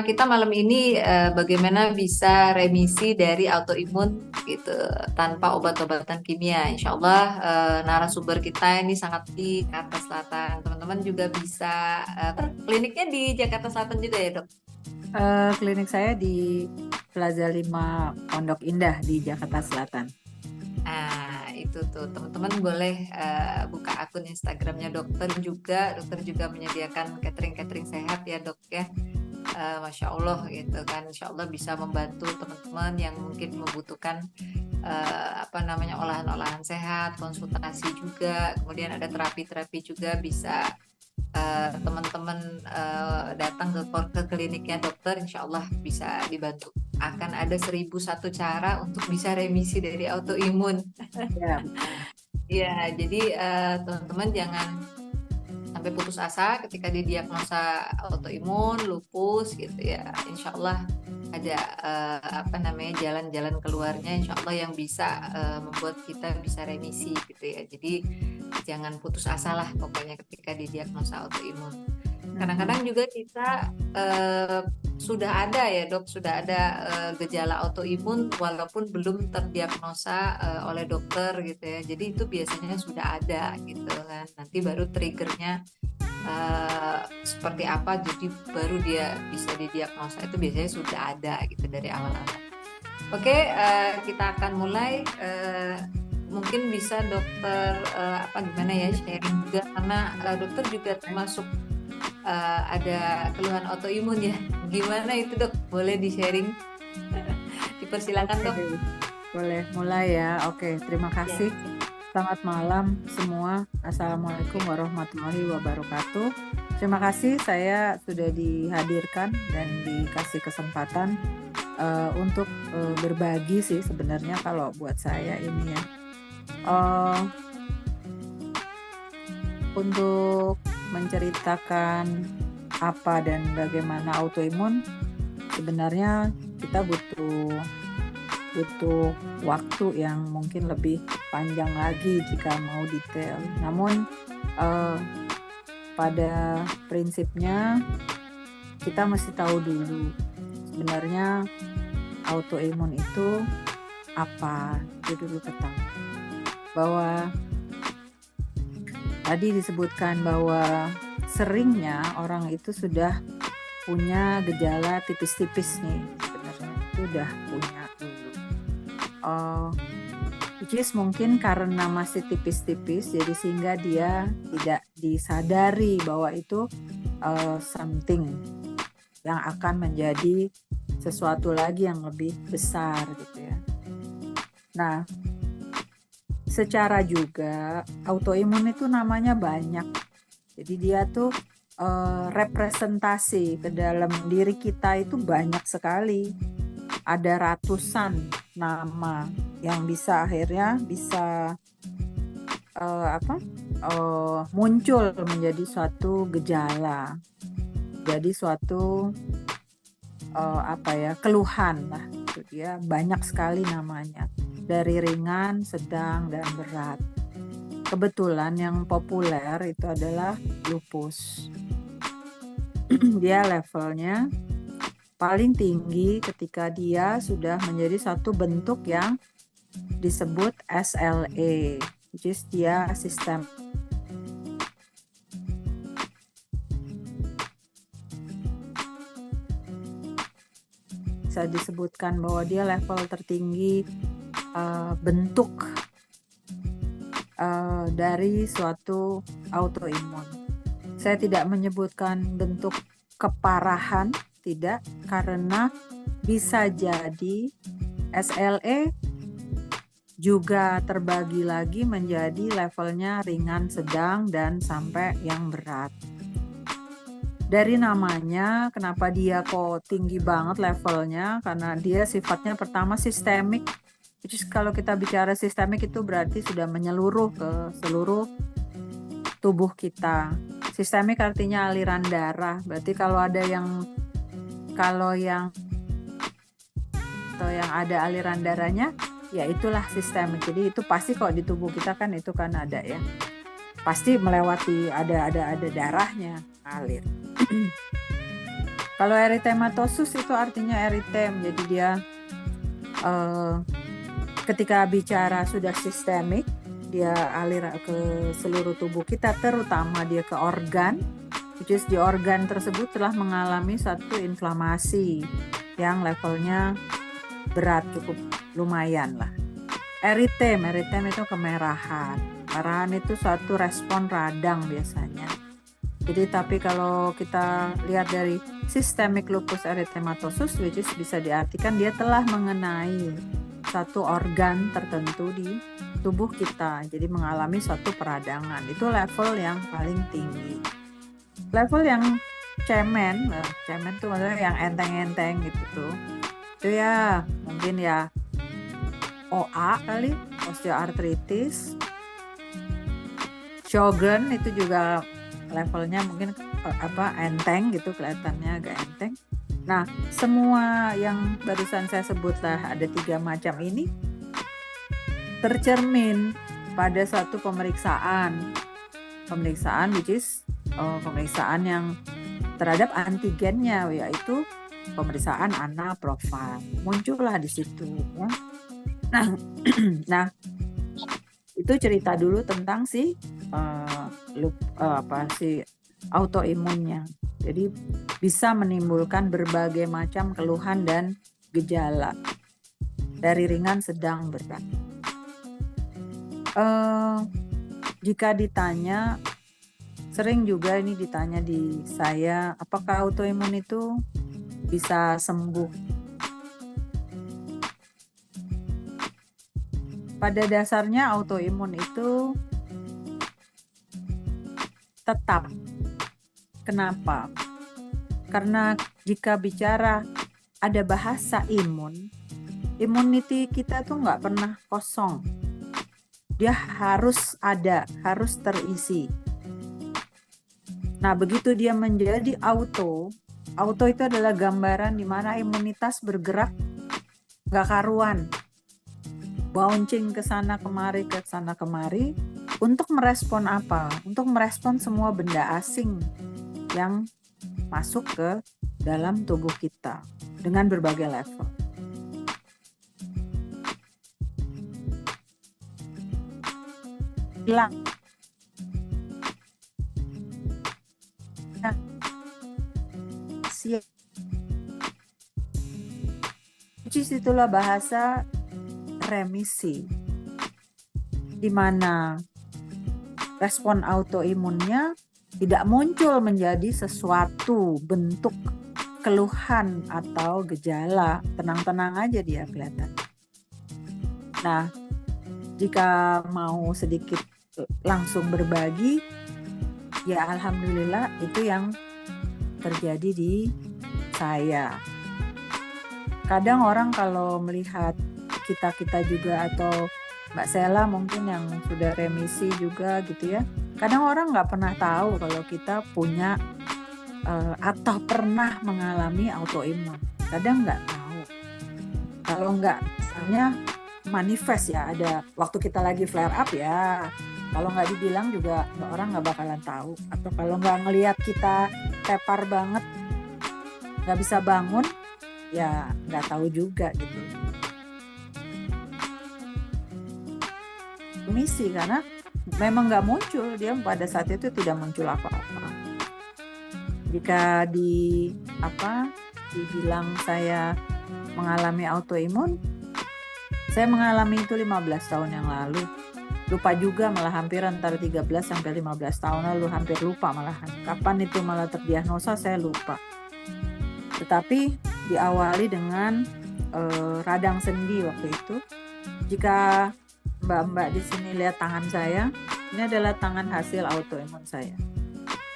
tema kita malam ini bagaimana bisa remisi dari autoimun gitu tanpa obat-obatan kimia. Insya Allah narasumber kita ini sangat di Jakarta Selatan. Teman-teman juga bisa kliniknya di Jakarta Selatan juga ya dok? Klinik saya di Plaza 5 Pondok Indah di Jakarta Selatan. Itu tuh teman-teman boleh buka akun Instagramnya dokter juga. Dokter juga menyediakan catering-catering sehat ya dok ya. Masya Allah gitu kan, Insya Allah bisa membantu teman-teman yang mungkin membutuhkan apa namanya olahan-olahan sehat, konsultasi juga, kemudian ada terapi-terapi juga bisa teman-teman datang ke kliniknya dokter, Insya Allah bisa dibantu. Akan ada 1001 cara untuk bisa remisi dari autoimun. Ya, betul. Ya, jadi teman-teman jangan sampai putus asa ketika didiagnosa autoimun, lupus gitu ya. Insya Allah ada apa namanya jalan-jalan keluarnya, Insya Allah yang bisa membuat kita bisa remisi gitu ya. Jadi jangan putus asa lah pokoknya ketika didiagnosa autoimun. Kadang-kadang juga kita sudah ada ya dok, sudah ada gejala autoimun walaupun belum terdiagnosa oleh dokter gitu ya. Jadi itu biasanya sudah ada gitu kan. Nanti baru triggernya seperti apa, jadi baru dia bisa didiagnosa, itu biasanya sudah ada gitu dari awal-awal. Oke, kita akan mulai. Mungkin bisa dokter apa gimana ya sharing juga karena dokter juga termasuk ada keluhan autoimun ya. Gimana itu dok? Boleh di-sharing? Dipersilakan dok. Oke, boleh mulai ya. Oke, terima Ya. kasih. Selamat malam semua. Assalamualaikum warahmatullahi wabarakatuh. Terima kasih saya sudah dihadirkan dan dikasih kesempatan untuk berbagi sih sebenarnya kalau buat saya ini ya. Untuk menceritakan apa dan bagaimana autoimun, sebenarnya kita butuh waktu yang mungkin lebih panjang lagi jika mau detail. Namun pada prinsipnya kita mesti tahu dulu sebenarnya autoimun itu apa. Itu dulu pertama. Bahwa tadi disebutkan bahwa seringnya orang itu sudah punya gejala tipis-tipis nih, sebenarnya itu udah punya dulu. Which is mungkin karena masih tipis-tipis, jadi sehingga dia tidak disadari bahwa itu something yang akan menjadi sesuatu lagi yang lebih besar gitu ya. Nah, secara juga autoimun itu namanya banyak. Jadi dia tuh representasi ke dalam diri kita itu banyak sekali. Ada ratusan nama yang bisa akhirnya bisa muncul menjadi suatu gejala. Jadi suatu keluhan lah. Itu dia banyak sekali namanya. Dari ringan, sedang, dan berat. Kebetulan yang populer itu adalah lupus. Dia levelnya paling tinggi ketika dia sudah menjadi satu bentuk yang disebut SLE, which is dia sistem. Bisa disebutkan bahwa dia level tertinggi bentuk dari suatu autoimun. Saya tidak menyebutkan bentuk keparahan, tidak, karena bisa jadi SLE juga terbagi lagi menjadi levelnya ringan, sedang, dan sampai yang berat. Dari namanya, kenapa dia kok tinggi banget levelnya? Karena dia sifatnya pertama sistemik. Jadi kalau kita bicara sistemik itu berarti sudah menyeluruh ke seluruh tubuh kita. Sistemik artinya aliran darah. Berarti kalau yang ada aliran darahnya, ya itulah sistemik. Jadi itu pasti kalau di tubuh kita kan itu kan ada ya. Pasti melewati ada darahnya ngalir. Kalau eritematosus itu artinya eritem, jadi dia ketika bicara sudah sistemik, dia alir ke seluruh tubuh kita, terutama dia ke organ, which is di organ tersebut telah mengalami satu inflamasi yang levelnya berat, cukup lumayan lah. Eritem itu kemerahan. Kemerahan itu suatu respon radang biasanya. Jadi tapi kalau kita lihat dari systemic lupus erythematosus, which is bisa diartikan dia telah mengenai satu organ tertentu di tubuh kita, jadi mengalami suatu peradangan. Itu level yang paling tinggi. Level yang cemen tuh maksudnya yang enteng-enteng gitu tuh, itu ya mungkin ya OA kali, osteoartritis. Sjogren itu juga levelnya mungkin enteng gitu, kelihatannya agak enteng. Nah, semua yang barusan saya sebutlah ada 3 macam ini tercermin pada satu pemeriksaan which is pemeriksaan yang terhadap antigennya, yaitu pemeriksaan anaprofil. Muncullah di situ ya. Nah, itu cerita dulu tentang si autoimunnya. Jadi bisa menimbulkan berbagai macam keluhan dan gejala dari ringan, sedang, berat. Jika ditanya, sering juga ini ditanya di saya, apakah autoimun itu bisa sembuh? Pada dasarnya autoimun itu tetap. Kenapa? Karena jika bicara ada bahasa immunity kita tuh nggak pernah kosong. Dia harus ada, harus terisi. Nah, begitu dia menjadi auto itu adalah gambaran di mana imunitas bergerak nggak karuan. Bouncing ke sana kemari untuk merespon apa? Untuk merespon semua benda asing yang masuk ke dalam tubuh kita dengan berbagai level. Hilang. Itulah bahasa remisi, di mana respon autoimunnya tidak muncul menjadi sesuatu bentuk keluhan atau gejala, tenang-tenang aja dia kelihatan. Nah, jika mau sedikit langsung berbagi, ya alhamdulillah itu yang terjadi di saya. Kadang orang kalau melihat kita juga atau Mbak Sela mungkin yang sudah remisi juga gitu ya, kadang orang nggak pernah tahu kalau kita punya atau pernah mengalami autoimun. Kadang nggak tahu. Kalau nggak, misalnya manifest ya, ada waktu kita lagi flare up ya, kalau nggak dibilang juga orang nggak bakalan tahu. Atau kalau nggak ngelihat kita tepar banget, nggak bisa bangun, ya nggak tahu juga gitu. Remisi karena memang nggak muncul, dia pada saat itu tidak muncul apa-apa. Jika dibilang saya mengalami autoimun, saya mengalami itu 15 tahun yang lalu. Lupa juga, malah hampir antara 13 sampai 15 tahun lalu, hampir lupa malahan. Kapan itu malah terdiagnosa saya lupa. Tetapi diawali dengan radang sendi waktu itu. Jika Mbak-mbak di sini lihat tangan saya, ini adalah tangan hasil autoimun saya.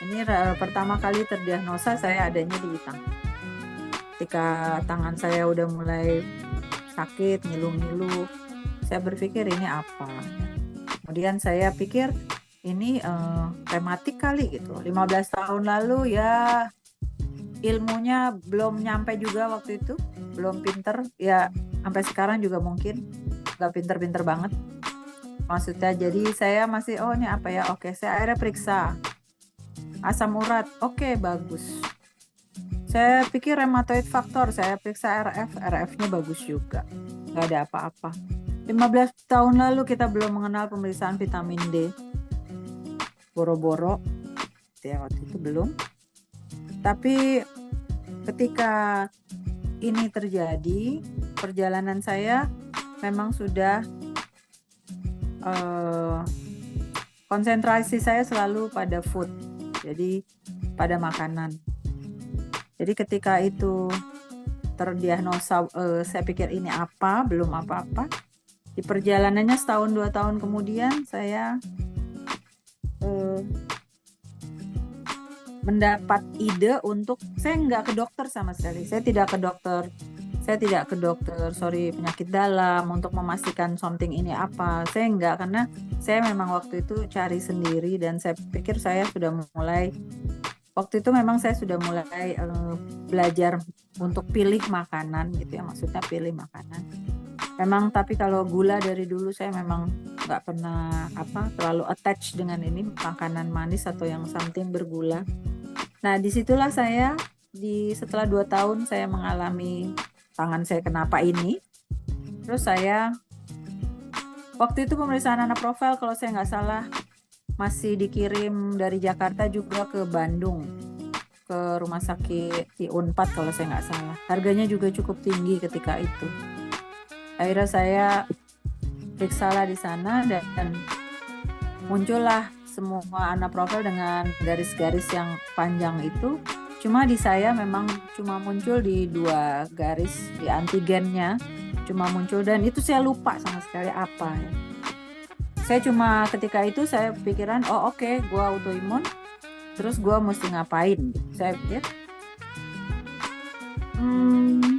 Ini pertama kali terdiagnosa saya adanya di tangan. Ketika tangan saya udah mulai sakit, ngilu-ngilu, saya berpikir ini apa. Kemudian saya pikir ini rematik kali gitu. 15 tahun lalu ya, ilmunya belum nyampe juga waktu itu, belum pinter ya, sampai sekarang juga mungkin nggak pinter-pinter banget. Maksudnya jadi saya masih ini apa ya, oke, saya akhirnya periksa asam urat, oke, bagus. Saya pikir rheumatoid factor, saya periksa RF-nya bagus juga. Nggak ada apa-apa. 15 tahun lalu kita belum mengenal pemeriksaan vitamin D. Boro-boro, ya waktu itu belum. Tapi ketika ini terjadi, perjalanan saya memang sudah konsentrasi saya selalu pada food, jadi pada makanan. Jadi ketika itu terdiagnosa, saya pikir ini apa, belum apa-apa. Di perjalanannya setahun 2 tahun kemudian saya mendapat ide untuk, saya nggak ke dokter sama sekali. Saya tidak ke dokter, penyakit dalam untuk memastikan something ini apa. Saya nggak, karena saya memang waktu itu cari sendiri dan saya pikir saya sudah mulai. Waktu itu memang saya sudah mulai belajar untuk pilih makanan gitu ya, maksudnya pilih makanan. Memang tapi kalau gula dari dulu saya memang nggak pernah terlalu attach dengan ini makanan manis atau yang something bergula. Nah disitulah saya setelah 2 tahun saya mengalami tangan saya kenapa ini. Terus saya waktu itu pemeriksaan anak profil kalau saya nggak salah masih dikirim dari Jakarta juga ke Bandung, ke rumah sakit di Unpad kalau saya nggak salah. Harganya juga cukup tinggi ketika itu. Akhirnya saya periksalah di sana dan muncullah semua anak profil dengan garis-garis yang panjang itu. Cuma di saya memang cuma muncul di 2 garis di antigennya, cuma muncul dan itu saya lupa sama sekali apa ya. Saya cuma ketika itu saya pikiran, oke, gue autoimun, terus gue mesti ngapain? Saya pikir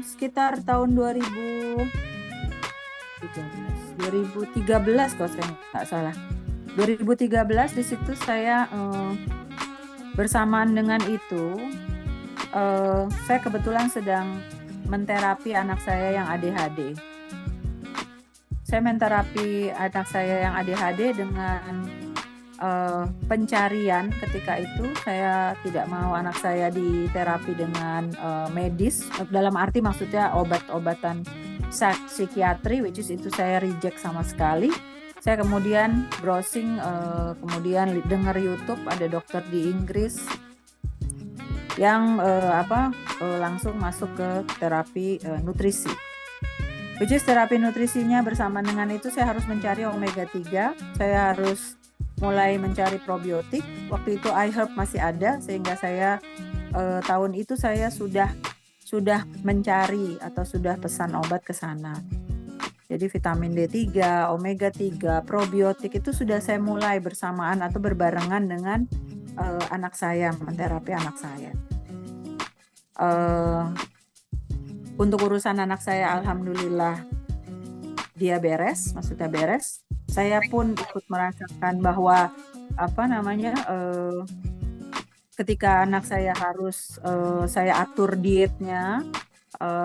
sekitar tahun 2013 kalau saya nggak salah. 2013 di situ saya bersamaan dengan itu saya kebetulan sedang menterapi anak saya yang ADHD. Saya menterapi anak saya yang ADHD dengan pencarian. Ketika itu saya tidak mau anak saya diterapi dengan medis, dalam arti maksudnya obat-obatan psikiatri, which is itu saya reject sama sekali. Saya kemudian browsing, kemudian dengar YouTube, ada dokter di Inggris yang langsung masuk ke terapi nutrisi. Which is terapi nutrisinya bersama dengan itu saya harus mencari omega 3, saya harus mulai mencari probiotik. Waktu itu iHerb masih ada, sehingga saya tahun itu saya sudah mencari atau sudah pesan obat ke sana. Jadi vitamin D3, omega 3, probiotik itu sudah saya mulai bersamaan atau berbarengan dengan anak saya, menterapi anak saya. Untuk urusan anak saya alhamdulillah dia beres, maksudnya beres. Saya pun ikut merasakan bahwa ketika anak saya harus saya atur dietnya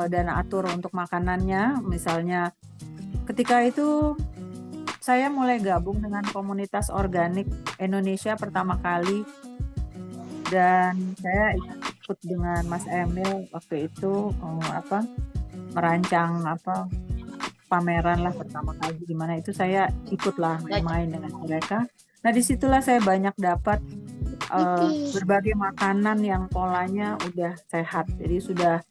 dan atur untuk makanannya, misalnya ketika itu saya mulai gabung dengan komunitas organik Indonesia pertama kali dan saya ikut dengan Mas Emil waktu itu merancang pameran lah pertama kali, gimana itu saya ikutlah main dengan mereka. Nah disitulah saya banyak dapat berbagai makanan yang polanya udah sehat, jadi sudah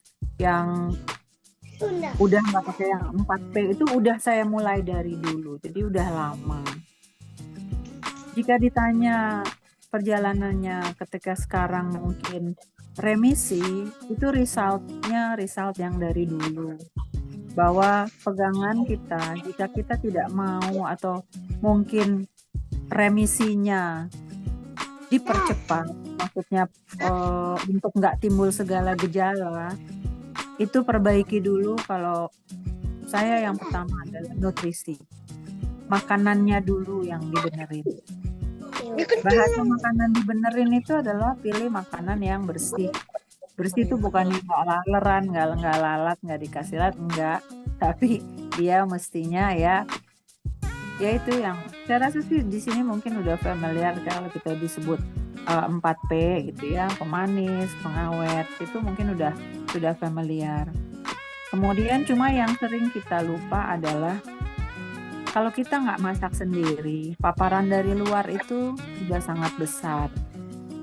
nggak pakai yang 4P itu udah saya mulai dari dulu, jadi udah lama. Jika ditanya perjalanannya ketika sekarang mungkin remisi, itu result yang dari dulu, bahwa pegangan kita jika kita tidak mau atau mungkin remisinya dipercepat, maksudnya untuk nggak timbul segala gejala, itu perbaiki dulu. Kalau saya yang pertama adalah nutrisi, makanannya dulu yang dibenerin. Bahasa makanan dibenerin itu adalah pilih makanan yang bersih. Bersih itu bukan nggak laleran, nggak lalat, nggak dikasih lalat, enggak. Tapi dia mestinya ya itu yang saya rasa sih di sini mungkin udah familiar kalau kita disebut 4P gitu ya, pemanis, pengawet, itu mungkin sudah familiar. Kemudian cuma yang sering kita lupa adalah kalau kita nggak masak sendiri, paparan dari luar itu sudah sangat besar.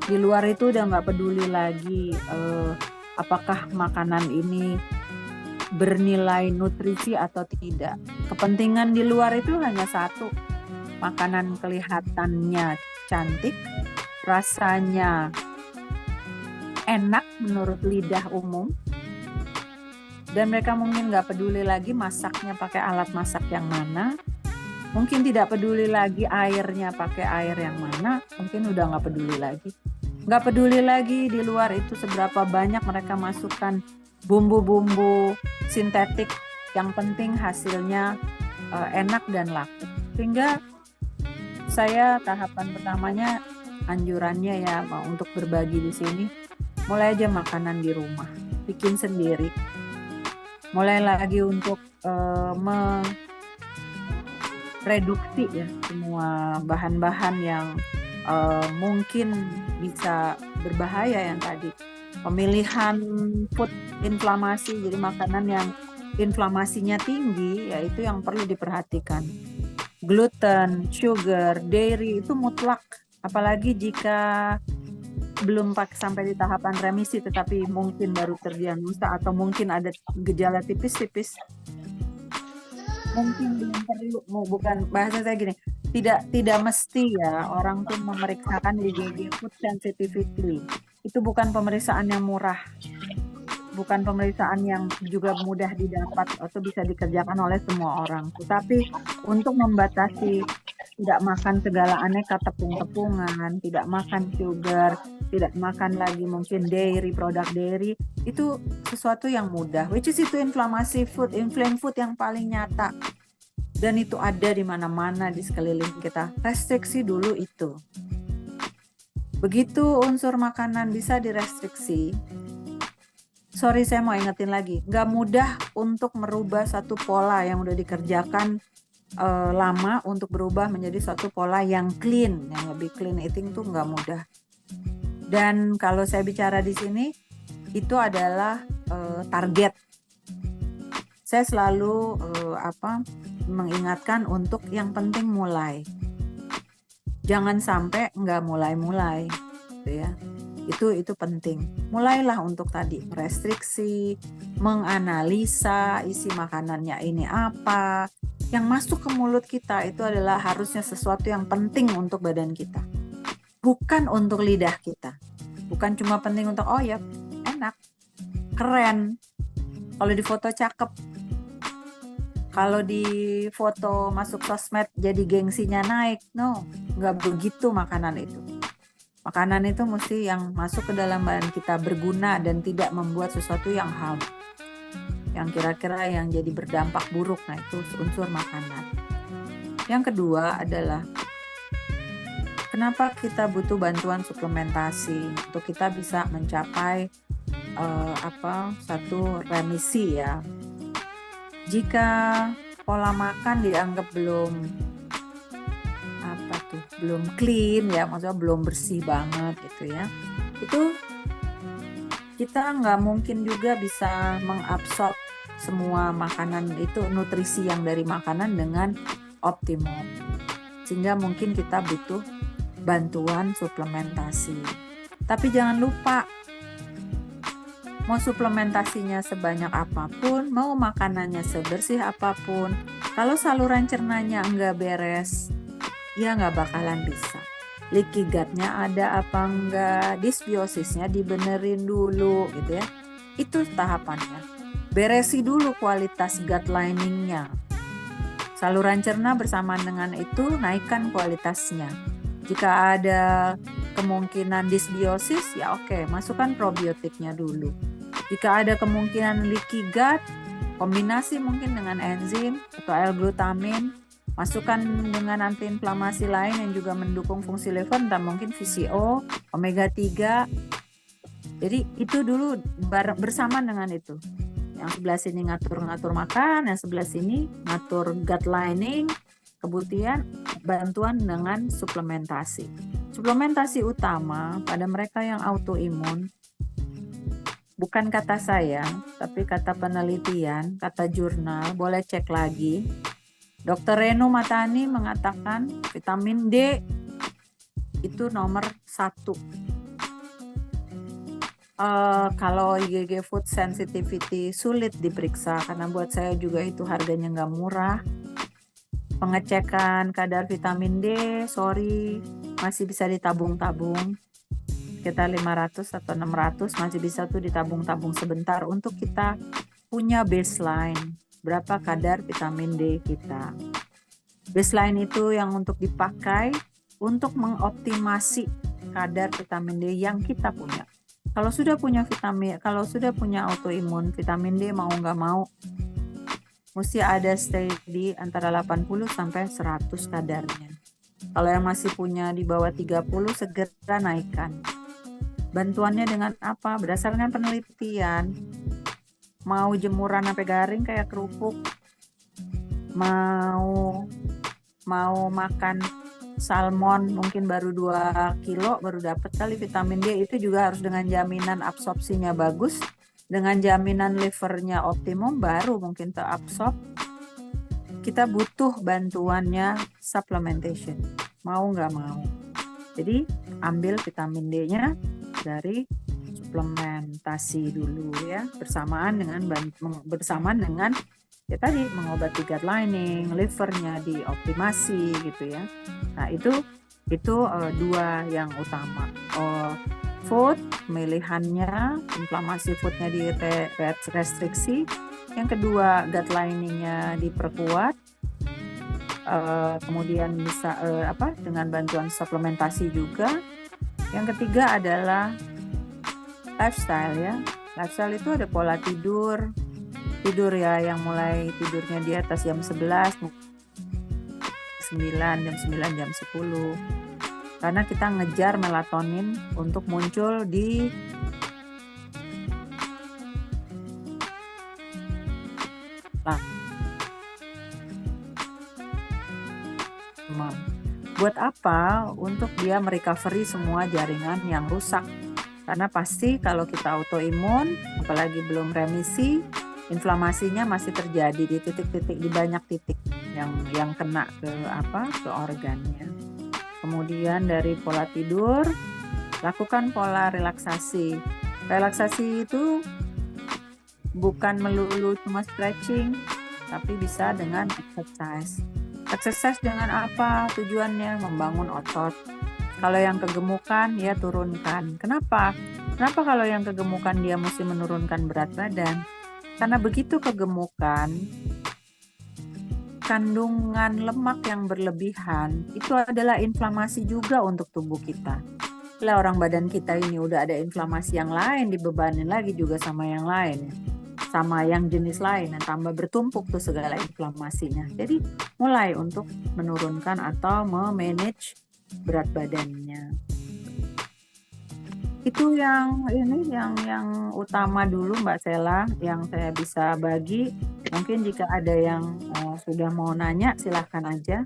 Di luar itu udah nggak peduli lagi apakah makanan ini bernilai nutrisi atau tidak. Kepentingan di luar itu hanya satu, makanan kelihatannya cantik, rasanya enak menurut lidah umum, dan mereka mungkin nggak peduli lagi masaknya pakai alat masak yang mana, mungkin tidak peduli lagi airnya pakai air yang mana, mungkin udah nggak peduli lagi. Nggak peduli lagi di luar itu seberapa banyak mereka masukkan bumbu-bumbu sintetik, yang penting hasilnya enak dan laku. Sehingga saya tahapan pertamanya, anjurannya ya untuk berbagi di sini, mulai aja makanan di rumah, bikin sendiri. Mulai lagi untuk mereduksi ya semua bahan-bahan yang mungkin bisa berbahaya yang tadi. Pemilihan food inflamasi, jadi makanan yang inflamasinya tinggi, yaitu yang perlu diperhatikan. Gluten, sugar, dairy itu mutlak, apalagi jika belum sampai di tahapan remisi tetapi mungkin baru terdiagnosa atau mungkin ada gejala tipis-tipis, mungkin belum perlu, bukan bahasa saya gini, tidak mesti ya orang tuh memeriksakan IgG food sensitivity. Itu bukan pemeriksaan yang murah, bukan pemeriksaan yang juga mudah didapat atau bisa dikerjakan oleh semua orang. Tetapi untuk membatasi tidak makan segala aneka tepung-tepungan, tidak makan sugar, tidak makan lagi mungkin dairy, produk dairy, itu sesuatu yang mudah. Which is itu inflamasi food, inflamed food yang paling nyata. Dan itu ada di mana-mana di sekeliling kita. Restriksi dulu itu. Begitu unsur makanan bisa direstriksi, sorry saya mau ingetin lagi, nggak mudah untuk merubah satu pola yang udah dikerjakan lama untuk berubah menjadi satu pola yang clean, yang lebih clean eating tuh nggak mudah. Dan kalau saya bicara di sini, itu adalah target. Saya selalu mengingatkan untuk yang penting mulai. Jangan sampai nggak mulai-mulai, gitu ya. Itu penting. Mulailah untuk tadi restriksi, menganalisa isi makanannya ini apa. Yang masuk ke mulut kita itu adalah harusnya sesuatu yang penting untuk badan kita, bukan untuk lidah kita. Bukan cuma penting untuk oh ya enak, keren, kalau di foto cakep, kalau di foto masuk sosmed jadi gengsinya naik. No, nggak begitu makanan itu. Makanan itu mesti yang masuk ke dalam badan kita berguna dan tidak membuat sesuatu yang harm, yang kira-kira yang jadi berdampak buruk. Nah itu unsur makanan. Yang kedua adalah kenapa kita butuh bantuan suplementasi untuk kita bisa mencapai satu remisi ya. Jika pola makan dianggap belum clean ya, maksudnya belum bersih banget gitu ya, itu kita nggak mungkin juga bisa mengabsorb semua makanan itu, nutrisi yang dari makanan dengan optimum, sehingga mungkin kita butuh bantuan suplementasi. Tapi jangan lupa, mau suplementasinya sebanyak apapun, mau makanannya sebersih apapun, kalau saluran cernanya nggak beres, ya nggak bakalan bisa. Leaky gut-nya ada apa enggak, dysbiosisnya dibenerin dulu gitu ya. Itu tahapannya. Beresi dulu kualitas gut lining-nya. Saluran cerna bersamaan dengan itu naikkan kualitasnya. Jika ada kemungkinan dysbiosis, ya oke, masukkan probiotiknya dulu. Jika ada kemungkinan leaky gut, kombinasi mungkin dengan enzim atau L-glutamin, masukkan dengan antiinflamasi lain yang juga mendukung fungsi liver dan mungkin VCO, omega 3. Jadi itu dulu bersama dengan itu. Yang sebelah sini ngatur makan, yang sebelah sini ngatur gut lining, kemudian bantuan dengan suplementasi. Suplementasi utama pada mereka yang autoimun, bukan kata saya, tapi kata penelitian, kata jurnal, boleh cek lagi. Dr. Reno Matani mengatakan vitamin D itu nomor 1. Kalau IgG food sensitivity sulit diperiksa karena buat saya juga itu harganya nggak murah. Pengecekan kadar vitamin D, sorry, masih bisa ditabung-tabung. Sekitar 500 atau 600 masih bisa tuh ditabung-tabung sebentar untuk kita punya baseline. Berapa kadar vitamin D kita. Baseline itu yang untuk dipakai untuk mengoptimasi kadar vitamin D yang kita punya. Kalau sudah punya autoimun, vitamin D mau nggak mau mesti ada steady antara 80 sampai 100 kadarnya. Kalau yang masih punya di bawah 30 segera naikkan. Bantuannya dengan apa? Berdasarkan penelitian. Mau jemuran sampai garing kayak kerupuk, mau makan salmon mungkin baru 2 kilo baru dapat kali vitamin D, itu juga harus dengan jaminan absorpsinya bagus, dengan jaminan livernya optimum baru mungkin terabsorb. Kita butuh bantuannya supplementation, mau nggak mau. Jadi ambil vitamin D-nya dari suplementasi dulu ya, bersamaan dengan ya tadi mengobati gut lining, livernya dioptimasi gitu ya. Nah itu 2 yang utama. Food, pemilihannya, inflamasi foodnya restriksi. Yang kedua, gut liningnya diperkuat. Kemudian bisa dengan bantuan suplementasi juga. Yang ketiga adalah lifestyle ya. Lifestyle itu ada pola tidur ya, yang mulai tidurnya di atas jam 11, 9, jam 9, jam 10. Karena kita ngejar melatonin untuk muncul di buat apa? Untuk dia merecovery semua jaringan yang rusak. Karena pasti kalau kita autoimun, apalagi belum remisi, inflamasinya masih terjadi di titik-titik, di banyak titik yang kena ke organnya. Kemudian dari pola tidur, lakukan pola relaksasi. Relaksasi itu bukan melulu cuma stretching, tapi bisa dengan exercise. Exercise dengan apa? Tujuannya membangun otot. Kalau yang kegemukan, ya turunkan. Kenapa? Kenapa kalau yang kegemukan dia mesti menurunkan berat badan? Karena begitu kegemukan, kandungan lemak yang berlebihan itu adalah inflamasi juga untuk tubuh kita. Lah orang badan kita ini udah ada inflamasi yang lain, dibebanin lagi juga sama yang lain, sama yang jenis lain, yang tambah bertumpuk tuh segala inflamasinya. Jadi mulai untuk menurunkan atau memanage berat badannya. Itu yang utama dulu Mbak Sela yang saya bisa bagi. Mungkin jika ada yang sudah mau nanya silahkan aja.